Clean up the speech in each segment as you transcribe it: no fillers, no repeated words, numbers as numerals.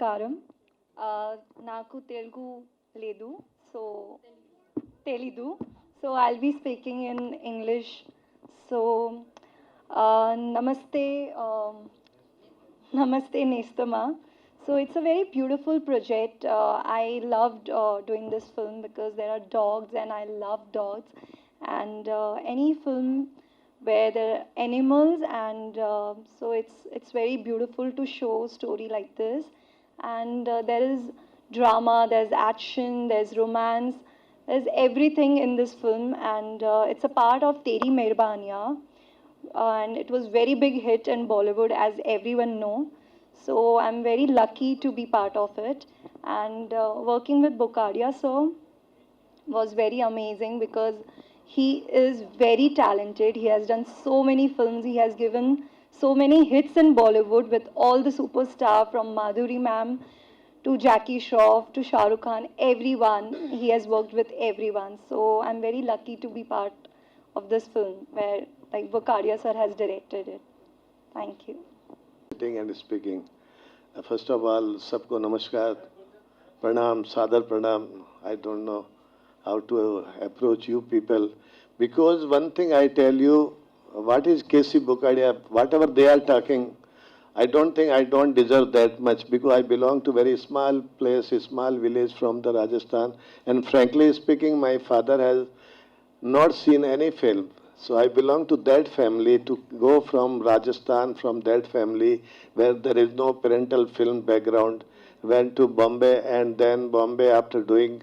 నమస్కారం. నాకు తెలుగు లేదు, సో తెలీదు. So I'll be speaking in English. So namaste, namaste Nestama. So it's a very beautiful project. I loved doing this film because there are dogs and I love dogs. And any film where there are animals, and so it's very beautiful to show a story like this. And there is drama, there's action, there's romance, there's everything in this film. And it's a part of Teri Meherbaniya, and it was very big hit in Bollywood, as everyone know. So I'm very lucky to be part of it. And working with Bokadia sir was very amazing because he is very talented. He has done so many films. He has given so many hits in Bollywood with all the superstar, from Madhuri ma'am to Jackie Shroff to Shah Rukh Khan, everyone. He has worked with everyone. So I'm very lucky to be part of this film where like Bokadia sir has directed it. Thank you. Sitting and speaking. First of all, सबको नमस्कार, pranam, sadar pranam. I don't know how to approach you people, because one thing I tell you, what is KC Bokadia, whatever they are talking, I don't think I don't deserve that much, because I belong to very small place, a small village from the Rajasthan, and frankly speaking, my father has not seen any film. So I belong to that family. To go from Rajasthan, from that family where there is no parental film background, went to Bombay, and then Bombay, after doing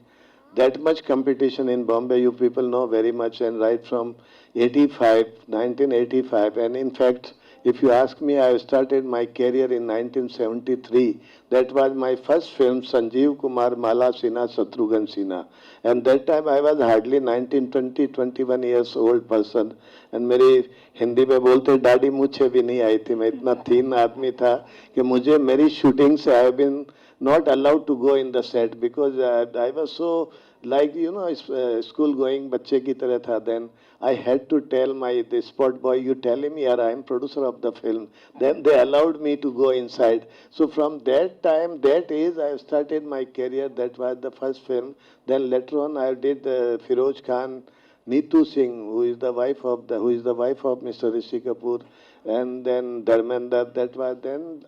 that much competition in Bombay, you people know very much, and right from 85, 1985, and in fact, if you ask me, I started my career in 1973. That was my first film, Sanjeev Kumar Mala Sinha Shatrughan Sinha. And that time I was hardly 19, 20, 21 years old person. And मेरी हिंदी में बोलते दाढ़ी मुझे भी नहीं आई थी. मैं इतना थीन आदमी था कि मुझे मेरी शूटिंग से I have been not allowed to go in the set because I was so like school going बच्चे की तरह था. Then I had to tell the spot boy, you tell him, yeah, I am producer of the film. Then they allowed me to go inside. So from that time, that age, I started my career. That was the first film. Then later on, I did Firoz Khan, Neetu Singh, who is the wife of Mr. Rishi Kapoor, and then Dharmender. That was then.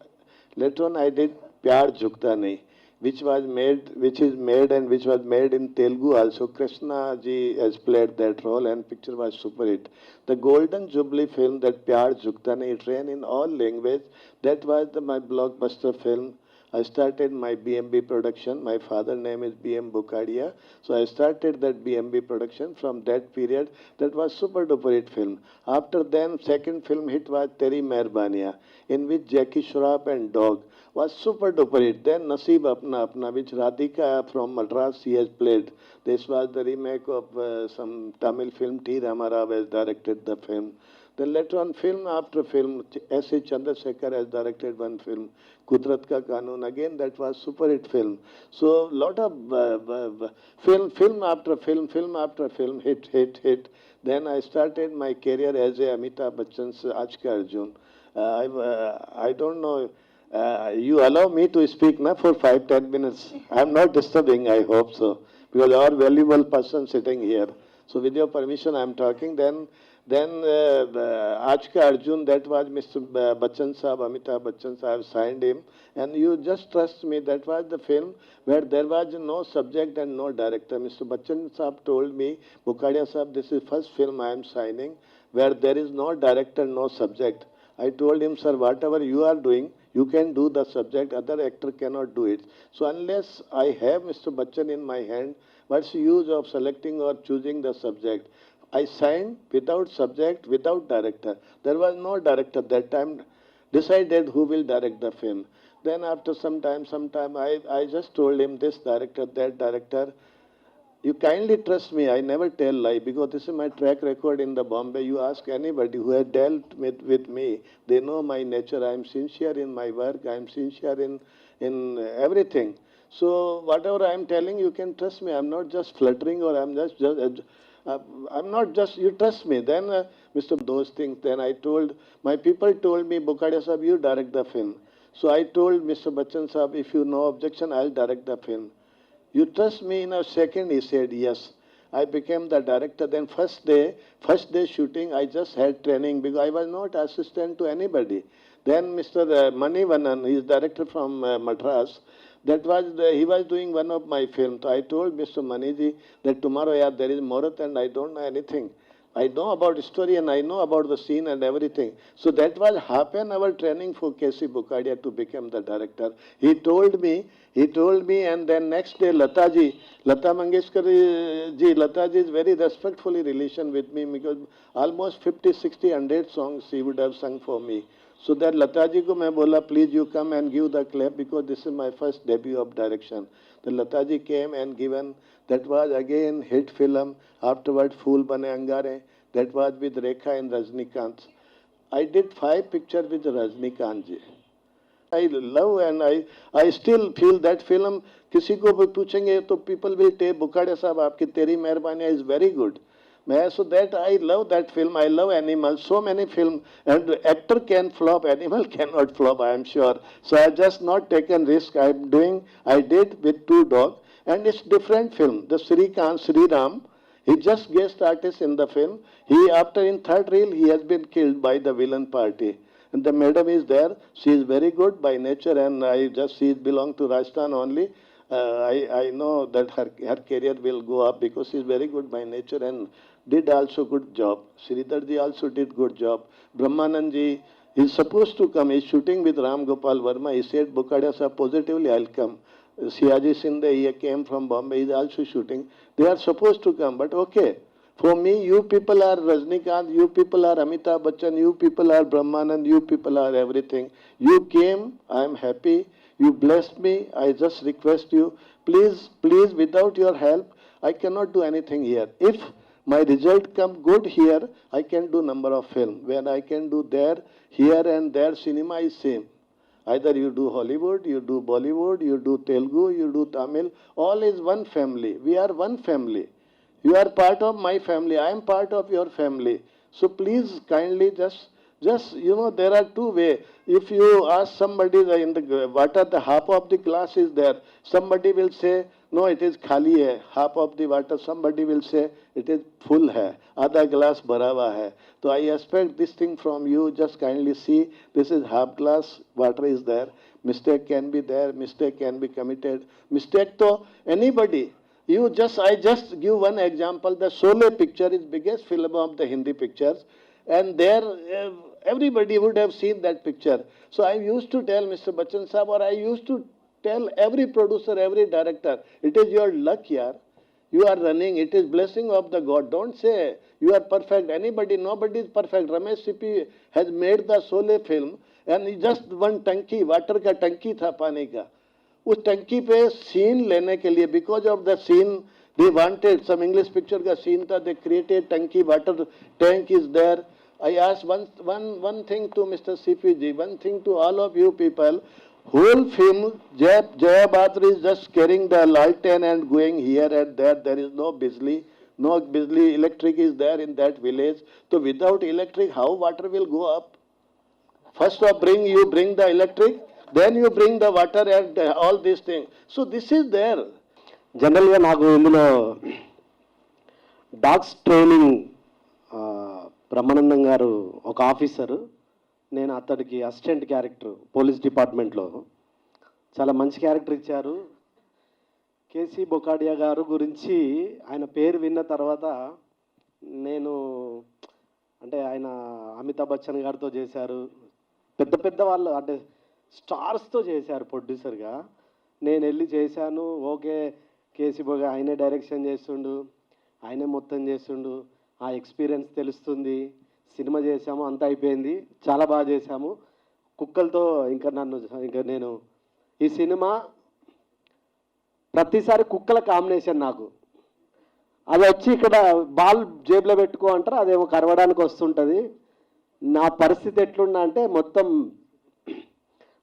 Later on, I did Pyar Jhukta Nahi, which is made in Telugu also. Krishna ji has played that role, and picture was super hit. The Golden Jubilee film, that Pyar Jhukta Nahi, it ran in all language. That was my blockbuster film. I started my BMB production. My father's name is BM Bokadia. So I started that BMB production from that period. That was super duper hit film. After then, second film hit was Teri Meherbaniya, in which Jackie Shroff and Dog was super duper hit. Then Naseeb Apna Apna, which Radhika from Madras she has played. This was the remake of some Tamil film. T. Ramarao has directed the film. Then later on, film after film, S.A. Chandrasekhar has directed one film, Kudrat Ka Kanun. Again, that was super hit film. So lot of film after film, hit. Then I started my career as a Amitabh Bachchan's Aaj Ka Arjun. I don't know. You allow me to speak now for 5-10 minutes. I'm not disturbing, I hope so, because our valuable person sitting here. So with your permission, I'm talking. Then Aaj Ka Arjun, that was Mr. Bachchan Saab, Amitabh Bachchan Saab signed him. And you just trust me, that was the film where there was no subject and no director. Mr. Bachchan Saab told me, Bokadia Saab, this is first film I am signing where there is no director, no subject. I told him, sir, whatever you are doing, you can do the subject, other actor cannot do it. So unless I have Mr. Bachchan in my hand, what's the use of selecting or choosing the subject? I signed without subject, without director. There was no director that time. Decided who will direct the film. Then after some time, I just told him, this director, that director, you kindly trust me. I never tell lie, because this is my track record in the Bombay. You ask anybody who has dealt with me, they know my nature. I am sincere in my work. I am sincere in everything. So whatever I am telling, you can trust me. I'm not just fluttering, or I'm I'm not just, you trust me. Then Mr. Those things, then my people told me, Bokadia Sahab, you direct the film. So I told Mr. Bachchan Saab, if you no objection, I'll direct the film. You trust me? In a second, he said yes. I became the director. Then first day shooting, I just had training because I was not assistant to anybody. Then Mr. Manivanan, he is director from Madras. He was doing one of my films. So I told Mr. Maniji that tomorrow, yeah, there is Murat and I don't know anything. I know about story and I know about the scene and everything. So that was half an hour training for K.C. Bukadia to become the director. He told me, and then next day Lata Mangeshkar Lata ji is very respectfully relation with me because almost 50, 60, 100 songs she would have sung for me. So that Lata ji ko main bola, please you come and give the clap because this is my first debut of direction. The Lata ji came and given, that was again hit film. Afterward, Phool Bane Angare, that was with Rekha and Rajnikant. I did 5 pictures with Rajnikant ji. I love and I still feel that film, किसी को भी पूछेंगे तो people will say, Bukadia साहब आपकी तेरी मेहरबानी is very good. So that I love that film. I love animals. So many films. And actor can flop. Animal cannot flop, I am sure. So I have just not taken risk. I did with 2 dogs. And it's different film. The Sri Ram, he just guest artist in the film. After in 3rd reel, he has been killed by the villain party. And the madam is there. She is very good by nature. And she belongs to Rajasthan only. I know that her career will go up because she is very good by nature and did also good job. Sridhar ji also did good job. Brahmanand ji is supposed to come. He is shooting with Ram Gopal Verma. He said, Bukadia sir, positively I'll come. Siaji Sinde, he came from Bombay. He is also shooting. They are supposed to come, but okay. For me, you people are Rajnikant, you people are Amitabh Bachchan, you people are Brahmanand, you people are everything. You came, I am happy. You blessed me. I just request you, please, without your help, I cannot do anything here. If my result come good here, I can do number of film. When I can do there, here and there, cinema is same. Either you do Hollywood, you do Bollywood, you do Telugu, you do Tamil, all is one family. We are one family. You are part of my family. I am part of your family. So please kindly just there are 2 ways. If you ask somebody water, the half of the glass is there. Somebody will say, no, it is khali hai, half of the water. Somebody will say, it is full hai, आधा glass भरा हुआ है. So I expect this thing from you. Just kindly see, this is half glass, water is there. Mistake can be there, mistake can be committed. Mistake to anybody. I just give one example. The Sholay picture is biggest film of the Hindi pictures. And there, everybody would have seen that picture. So I used to tell Mr. Bachchan Saab, or I used to tell every producer, every director, it is your luck, yaar. You are running. It is blessing of the God. Don't say you are perfect. Nobody is perfect. Ramesh Sippy has made the Sholay film, and just one tanki, water ka tanki tha पानी का. उस टंकी पे scene लेने के लिए, because of the scene, they wanted some English picture का scene था, they created tanki, water tank is there. I asked one thing to Mr. CP ji, one thing to all of you people. Whole film, Jaya Batra is just carrying the lantern and going here and there. There is no Bijli. No Bijli, electric is there in that village. So without electric, how water will go up? First of you bring the electric, then you bring the water and all these things. So this is there. Generally, నాకు ఇందులో dogs training Brahmanandam గారు ఒక officer, నేను అతడికి assistant character police డిపార్ట్మెంట్లో. చాలా మంచి character ఇచ్చారు. కేసీ బొకాడియా గారు గురించి ఆయన పేరు విన్న తర్వాత నేను అంటే ఆయన అమితాబ్ బచ్చన్ గారితో చేశారు, పెద్ద వాళ్ళు అంటే స్టార్స్తో చేశారు ప్రొడ్యూసర్గా. నేను వెళ్ళి చేశాను. ఓకే, కేసీ బొగా ఆయనే డైరెక్షన్ చేస్తుండు, ఆయనే మొత్తం చేస్తుండు, ఆ ఎక్స్పీరియన్స్ తెలుస్తుంది. సినిమా చేసాము, అంతా అయిపోయింది, చాలా బాగా చేశాము. కుక్కలతో ఇంకా నేను ఈ సినిమా ప్రతిసారి కుక్కల కాంబినేషన్ నాకు. అది వచ్చి ఇక్కడ బాల్ జేబులో పెట్టుకో అంటారు, అదేమో కరవడానికి వస్తుంటుంది. నా పరిస్థితి ఎట్లున్నా అంటే మొత్తం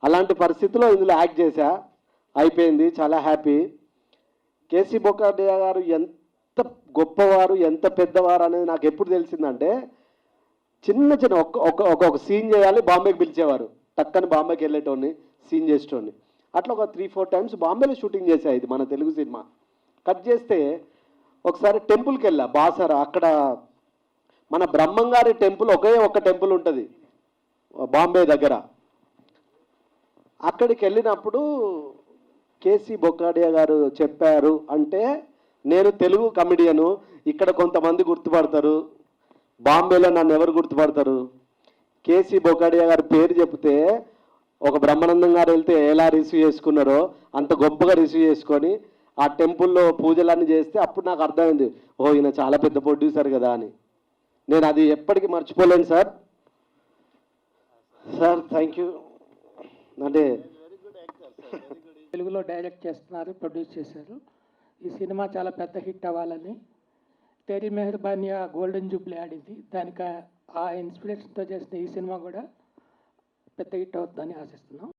అలాంటి పరిస్థితిలో ఇందులో యాక్ట్ చేశా. అయిపోయింది, చాలా హ్యాపీ. కేసీ బొకాడియా గారు ఎంత గొప్పవారు, ఎంత పెద్దవారు అనేది నాకు ఎప్పుడు తెలిసిందంటే, చిన్న ఒక సీన్ చేయాలి, బాంబేకి పిలిచేవారు. టక్కని బాంబేకి వెళ్ళేటోని సీన్ చేసేటోడిని. అట్లా ఒక 3-4 టైమ్స్ బాంబేలో షూటింగ్ చేశా ఇది మన తెలుగు సినిమా. కట్ చేస్తే ఒకసారి టెంపుల్కి వెళ్ళా బాసర. అక్కడ మన బ్రహ్మంగారి టెంపుల్ ఒకే ఒక టెంపుల్ ఉంటుంది బాంబే దగ్గర. అక్కడికి వెళ్ళినప్పుడు కేసీ బొకాడియా గారు చెప్పారు అంటే, నేను తెలుగు కమెడియను, ఇక్కడ కొంతమంది గుర్తుపడతారు, బాంబేలో నన్ను ఎవరు గుర్తుపడతారు, కేసీ బొకాడియా గారి పేరు చెప్తే ఒక బ్రహ్మానందం గారు వెళ్తే ఎలా రిసీవ్ చేసుకున్నారో అంత గొప్పగా రిసీవ్ చేసుకొని ఆ టెంపుల్లో పూజలన్నీ చేస్తే అప్పుడు నాకు అర్థమైంది, ఓ ఈయన చాలా పెద్ద ప్రొడ్యూసర్ కదా అని. నేను అది ఎప్పటికీ మర్చిపోలేను సార్. Sir thank you. అంటే తెలుగులో డైరెక్ట్ చేస్తున్నారు, ప్రొడ్యూస్ చేశారు. ఈ సినిమా చాలా పెద్ద హిట్ అవ్వాలని, తేరీ మెహర్బానియా గోల్డెన్ జూబ్లీ ఆడింది, దానికి ఆ ఇన్స్పిరేషన్తో చేసిన ఈ సినిమా కూడా పెద్ద హిట్ అవుతుందని ఆశిస్తున్నాం.